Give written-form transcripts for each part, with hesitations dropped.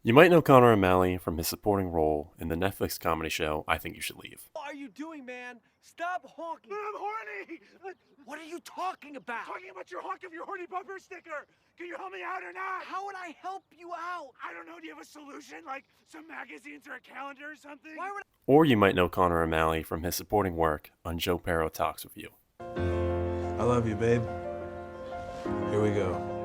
You might know Conor O'Malley from his supporting role in the Netflix comedy show I Think You Should Leave. What are you doing, man? Stop honking. I'm horny! What are you talking about? Talking about your honk of your horny bumper sticker! Can you help me out or not? How would I help you out? I don't know, do you have a solution? Like some magazines or a calendar or something? Why would Or you might know Conor O'Malley from his supporting work on Joe Perro Talks With You. I love you, babe. Here we go.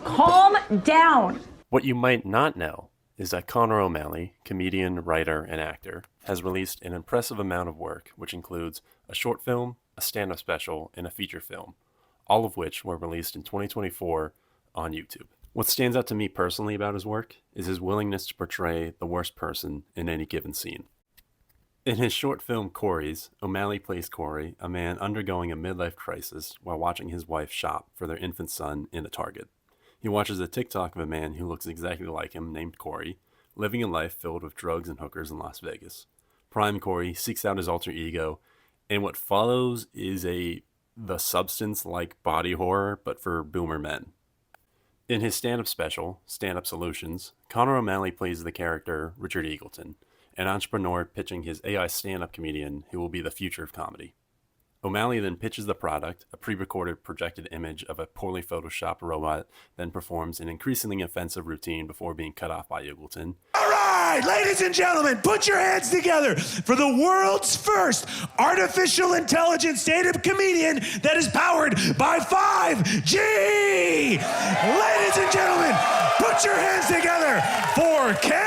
Calm down. What you might not know is that Conor O'Malley, comedian, writer, and actor, has released an impressive amount of work, which includes a short film, a stand-up special, and a feature film, all of which were released in 2024 on YouTube. What stands out to me personally about his work is his willingness to portray the worst person in any given scene. In his short film Corey's, O'Malley plays Corey, a man undergoing a midlife crisis while watching his wife shop for their infant son in a Target. He watches a TikTok of a man who looks exactly like him, named Corey, living a life filled with drugs and hookers in Las Vegas. Prime Corey seeks out his alter ego, and what follows is the Substance-like body horror, but for boomer men. In his stand-up special, Stand-Up Solutions, Conor O'Malley plays the character Richard Eagleton, an entrepreneur pitching his AI stand-up comedian who will be the future of comedy. O'Malley then pitches the product, a pre-recorded projected image of a poorly photoshopped robot, then performs an increasingly offensive routine before being cut off by Eagleton. All right, ladies and gentlemen, put your hands together for the world's first artificial intelligence stand-up comedian that is powered by 5G! Ladies and gentlemen, put your hands together for Ken!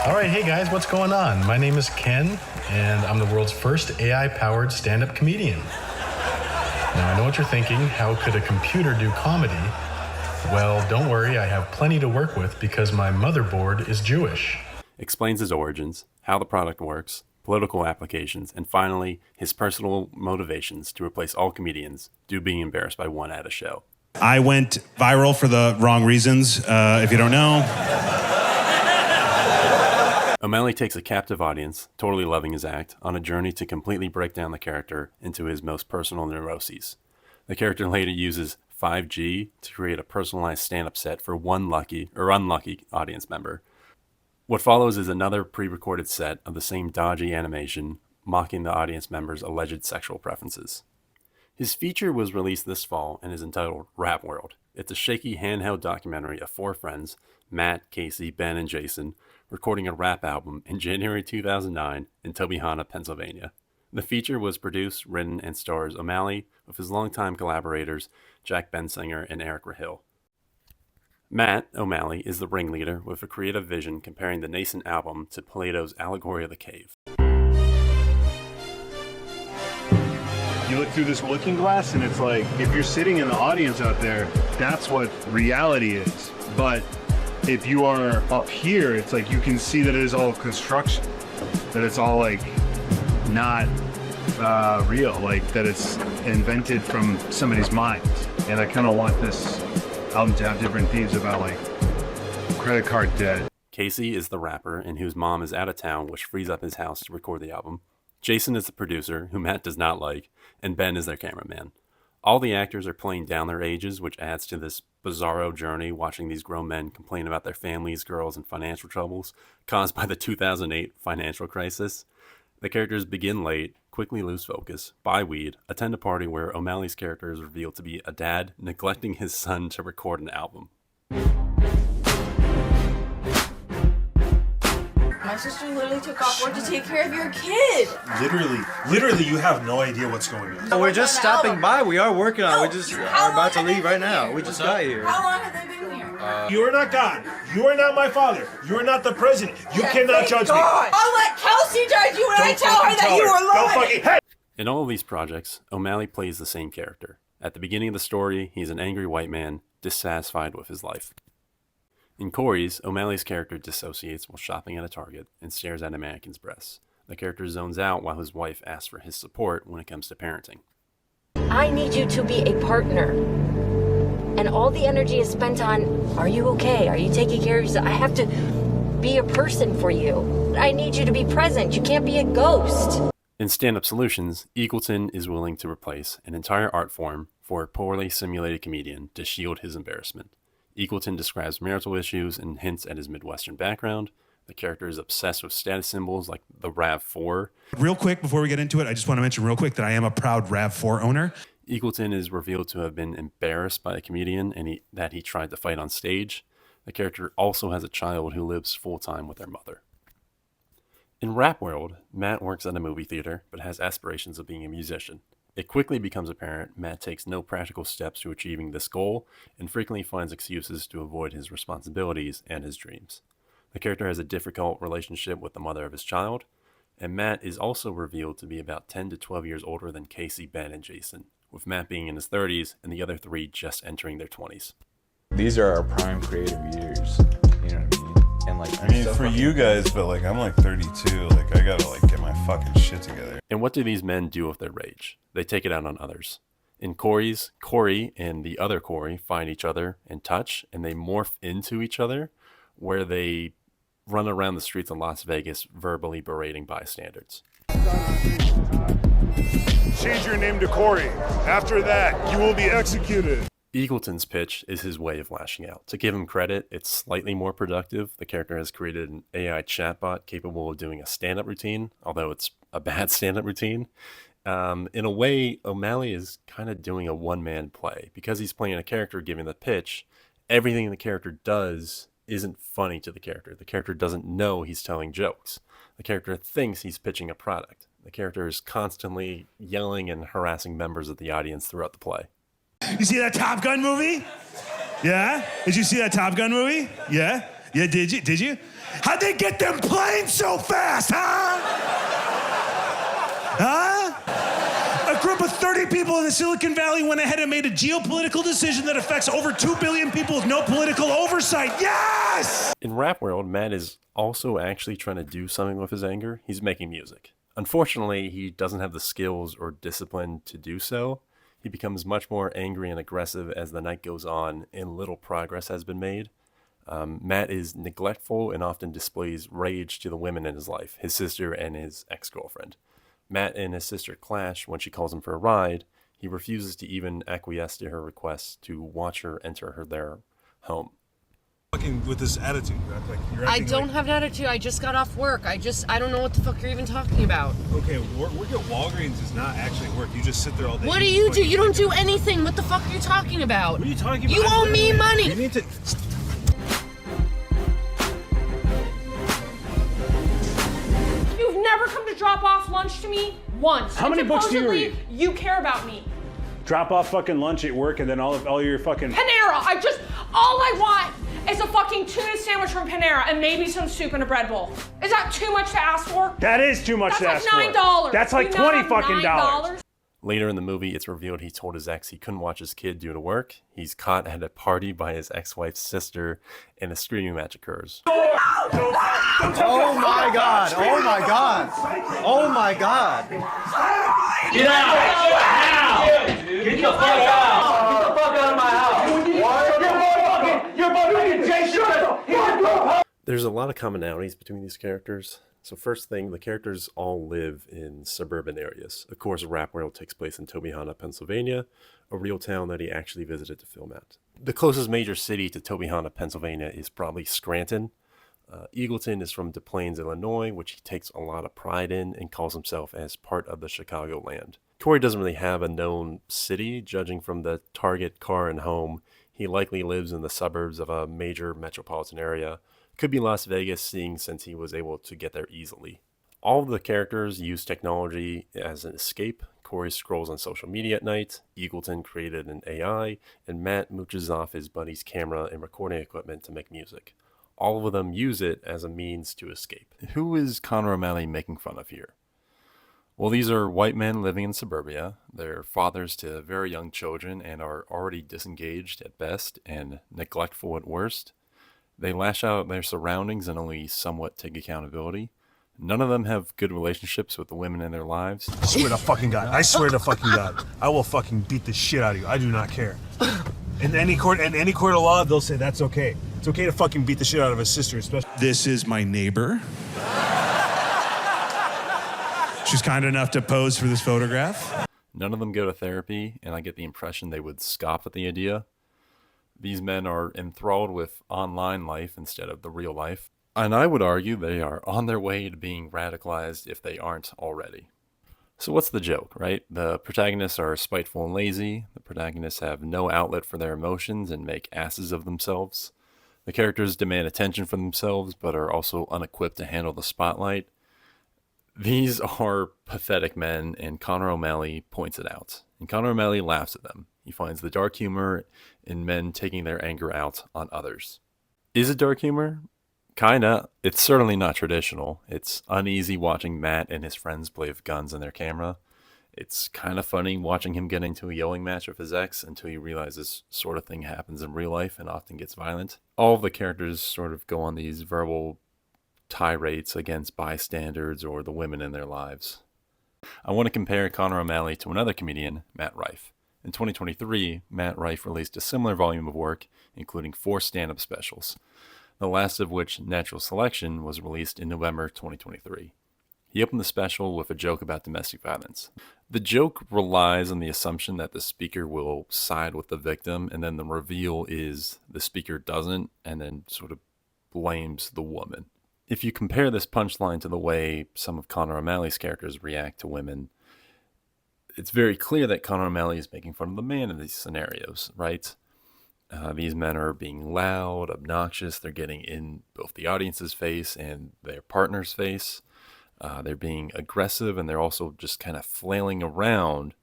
All right, hey guys, what's going on? My name is Ken, and I'm the world's first AI-powered stand-up comedian. Now, I know what you're thinking. How could a computer do comedy? Well, don't worry, I have plenty to work with because my motherboard is Jewish. Explains his origins, how the product works, political applications, and finally, his personal motivations to replace all comedians due being embarrassed by one at a show. I went viral for the wrong reasons, if you don't know. O'Malley takes a captive audience, totally loving his act, on a journey to completely break down the character into his most personal neuroses. The character later uses 5G to create a personalized stand-up set for one lucky or unlucky audience member. What follows is another pre-recorded set of the same dodgy animation, mocking the audience member's alleged sexual preferences. His feature was released this fall and is entitled Rap World. It's a shaky handheld documentary of four friends, Matt, Casey, Ben, and Jason, recording a rap album in January 2009 in Tobyhanna, Pennsylvania. The feature was produced, written, and stars O'Malley with his longtime collaborators Jack Bensinger and Eric Rahill. Matt O'Malley is the ringleader with a creative vision comparing the nascent album to Plato's allegory of the cave. You look through this looking glass and it's like, if you're sitting in the audience out there, that's what reality is. But if you are up here, it's like you can see that it is all construction, that it's all like not real, like that it's invented from somebody's mind. And I kind of want this album to have different themes about like credit card debt. Casey is the rapper and whose mom is out of town, which frees up his house to record the album. Jason is the producer, who Matt does not like, and Ben is their cameraman. All the actors are playing down their ages, which adds to this bizarro journey watching these grown men complain about their families, girls, and financial troubles caused by the 2008 financial crisis. The characters begin late, quickly lose focus, buy weed, attend a party where O'Malley's character is revealed to be a dad neglecting his son to record an album. My sister literally took off work to take care of your kid. Literally, you have no idea what's going on. We're just stopping by. We are working on it. We just are about to leave right now. We just got here. How long have they been here? You are not God. You are not my father. You are not the president. You cannot judge me. I'll let Kelsey judge you when I tell her that you were lying. Don't fucking hey! In all of these projects, O'Malley plays the same character. At the beginning of the story, he's an angry white man, dissatisfied with his life. In Corey's, O'Malley's character dissociates while shopping at a Target and stares at a mannequin's breasts. The character zones out while his wife asks for his support when it comes to parenting. I need you to be a partner. And all the energy is spent on, are you okay? Are you taking care of yourself? I have to be a person for you. I need you to be present. You can't be a ghost. In stand-up solutions, Eagleton is willing to replace an entire art form for a poorly simulated comedian to shield his embarrassment. Eagleton describes marital issues and hints at his Midwestern background. The character is obsessed with status symbols like the RAV4. Real quick, before we get into it, I just want to mention real quick that I am a proud RAV4 owner. Eagleton is revealed to have been embarrassed by a comedian and that he tried to fight on stage. The character also has a child who lives full-time with their mother. In Rap World, Matt works at a movie theater but has aspirations of being a musician. It quickly becomes apparent Matt takes no practical steps to achieving this goal and frequently finds excuses to avoid his responsibilities and his dreams. The character has a difficult relationship with the mother of his child, and Matt is also revealed to be about 10 to 12 years older than Casey, Ben, and Jason, with Matt being in his 30s and the other three just entering their 20s. These are our prime creative years, you know what I mean? And like, I mean, for you guys, but like, I'm like 32, like, I gotta like get my fucking shit together. And what do these men do with their rage? They take it out on others. In Corey's, Corey and the other Corey find each other and touch, and they morph into each other, where they run around the streets of Las Vegas verbally berating bystanders. Change your name to Corey. After that, you will be executed. Eagleton's pitch is his way of lashing out. To give him credit, it's slightly more productive. The character has created an AI chatbot capable of doing a stand-up routine, although it's a bad stand-up routine. In a way, O'Malley is kind of doing a one-man play. Because he's playing a character giving the pitch, everything the character does isn't funny to the character. The character doesn't know he's telling jokes. The character thinks he's pitching a product. The character is constantly yelling and harassing members of the audience throughout the play. You see that Top Gun movie? Yeah? Did you see that Top Gun movie? Yeah? Yeah, did you? Did you? How'd they get them planes so fast, huh? Huh? A group of 30 people in the Silicon Valley went ahead and made a geopolitical decision that affects over 2 billion people with no political oversight. Yes! In Rap World, Matt is also actually trying to do something with his anger. He's making music. Unfortunately, he doesn't have the skills or discipline to do so. He becomes much more angry and aggressive as the night goes on and little progress has been made. Matt is neglectful and often displays rage to the women in his life, his sister and his ex-girlfriend. Matt and his sister clash when she calls him for a ride. He refuses to even acquiesce to her request to watch her enter their home. Fucking with this attitude, like you're I don't have an attitude. I just got off work. I don't know what the fuck you're even talking about. Okay, work at Walgreens is not actually work. You just sit there all day. What do you do? You don't do anything. What the fuck are you talking about? What are you talking about? You owe me money. You need to. You've never come to drop off lunch to me once. How many books do you read? You care about me. Drop off fucking lunch at work and then all your fucking. Panera. All I want is a fucking tuna sandwich from Panera and maybe some soup and a bread bowl. Is that too much to ask for? That is too much to ask for. That's like $9. That's like 20 fucking dollars. Later in the movie, it's revealed he told his ex he couldn't watch his kid due to work. He's caught at a party by his ex-wife's sister, and a screaming match occurs. Oh my god! Oh my god! Oh my god! Get out! Get the fuck out! Get the fuck out of my house! You're fucking Jason! There's a lot of commonalities between these characters. So first thing, the characters all live in suburban areas. Of course, Rap World takes place in Tobyhanna, Pennsylvania, a real town that he actually visited to film at. The closest major city to Tobyhanna, Pennsylvania is probably Scranton. Eagleton is from Des Plaines, Illinois, which he takes a lot of pride in and calls himself as part of the Chicagoland. Corey doesn't really have a known city. Judging from the Target, car, and home, he likely lives in the suburbs of a major metropolitan area. Could be Las Vegas, seeing since he was able to get there easily. All of the characters use technology as an escape. Corey scrolls on social media at night, Eagleton created an AI, and Matt mooches off his buddy's camera and recording equipment to make music. All of them use it as a means to escape. Who is Conor O'Malley making fun of here? Well, these are white men living in suburbia. They're fathers to very young children and are already disengaged at best and neglectful at worst. They lash out at their surroundings and only somewhat take accountability. None of them have good relationships with the women in their lives. I swear to fucking God. I swear to fucking God. I will fucking beat the shit out of you. I do not care. In any court of law, they'll say that's okay. It's okay to fucking beat the shit out of his sister, especially. This is my neighbor. She's kind enough to pose for this photograph. None of them go to therapy, and I get the impression they would scoff at the idea. These men are enthralled with online life instead of the real life. And I would argue they are on their way to being radicalized if they aren't already. So what's the joke, right? The protagonists are spiteful and lazy. The protagonists have no outlet for their emotions and make asses of themselves. The characters demand attention from themselves, but are also unequipped to handle the spotlight. These are pathetic men, and Conor O'Malley points it out. And Conor O'Malley laughs at them. He finds the dark humor in men taking their anger out on others. Is it dark humor? Kinda. It's certainly not traditional. It's uneasy watching Matt and his friends play with guns on their camera. It's kind of funny watching him get into a yelling match with his ex until he realizes this sort of thing happens in real life and often gets violent. All of the characters sort of go on these verbal tirades against bystanders or the women in their lives. I want to compare Conor O'Malley to another comedian, Matt Rife. In 2023, Matt Rife released a similar volume of work, including 4 stand-up specials, the last of which, Natural Selection, was released in November 2023. He opened the special with a joke about domestic violence. The joke relies on the assumption that the speaker will side with the victim, and then the reveal is the speaker doesn't, and then sort of blames the woman. If you compare this punchline to the way some of Conor O'Malley's characters react to women, it's very clear that Conor O'Malley is making fun of the man in these scenarios, right? These men are being loud, obnoxious. They're getting in both the audience's face and their partner's face. They're being aggressive, and they're also just kind of flailing around.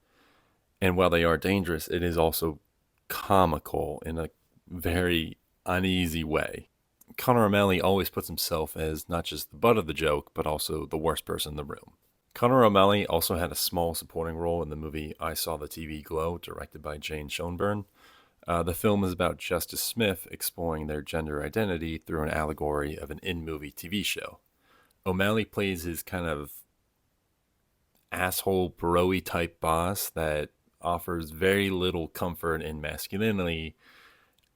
And while they are dangerous, it is also comical in a very uneasy way. Conor O'Malley always puts himself as not just the butt of the joke, but also the worst person in the room. Conor O'Malley also had a small supporting role in the movie I Saw the TV Glow, directed by Jane Schoenburn. The film is about Justice Smith exploring their gender identity through an allegory of an in-movie TV show. O'Malley plays his kind of asshole, bro-y type boss that offers very little comfort in masculinity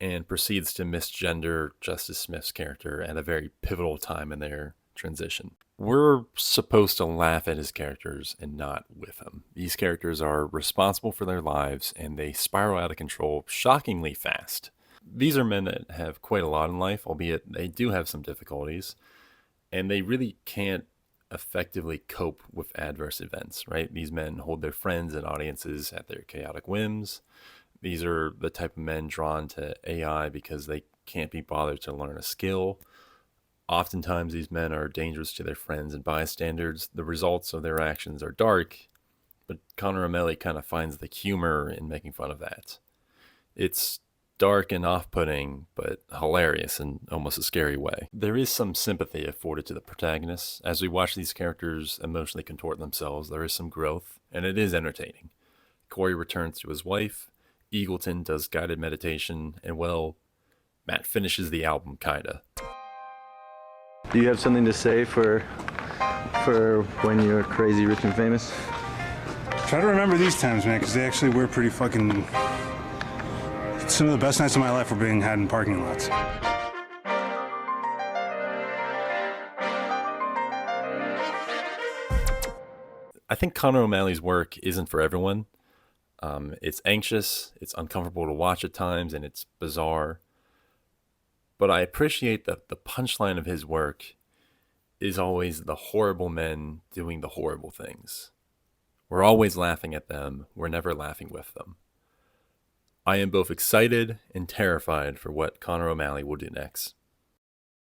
and proceeds to misgender Justice Smith's character at a very pivotal time in their transition. We're supposed to laugh at his characters and not with him. These characters are responsible for their lives, and they spiral out of control shockingly fast. These are men that have quite a lot in life, albeit they do have some difficulties, and they really can't effectively cope with adverse events, right? These men hold their friends and audiences at their chaotic whims. These are the type of men drawn to AI because they can't be bothered to learn a skill. Oftentimes, these men are dangerous to their friends and bystanders. The results of their actions are dark, but Conor O'Malley kind of finds the humor in making fun of that. It's dark and off-putting, but hilarious in almost a scary way. There is some sympathy afforded to the protagonists. As we watch these characters emotionally contort themselves, there is some growth, and it is entertaining. Corey returns to his wife, Eagleton does guided meditation, and well, Matt finishes the album, kinda. Do you have something to say for when you're crazy, rich, and famous? Try to remember these times, man, because they actually were pretty fucking... Some of the best nights of my life were being had in parking lots. I think Conor O'Malley's work isn't for everyone. It's anxious, it's uncomfortable to watch at times, and it's bizarre. But I appreciate that the punchline of his work is always the horrible men doing the horrible things. We're always laughing at them, we're never laughing with them. I am both excited and terrified for what Conor O'Malley will do next.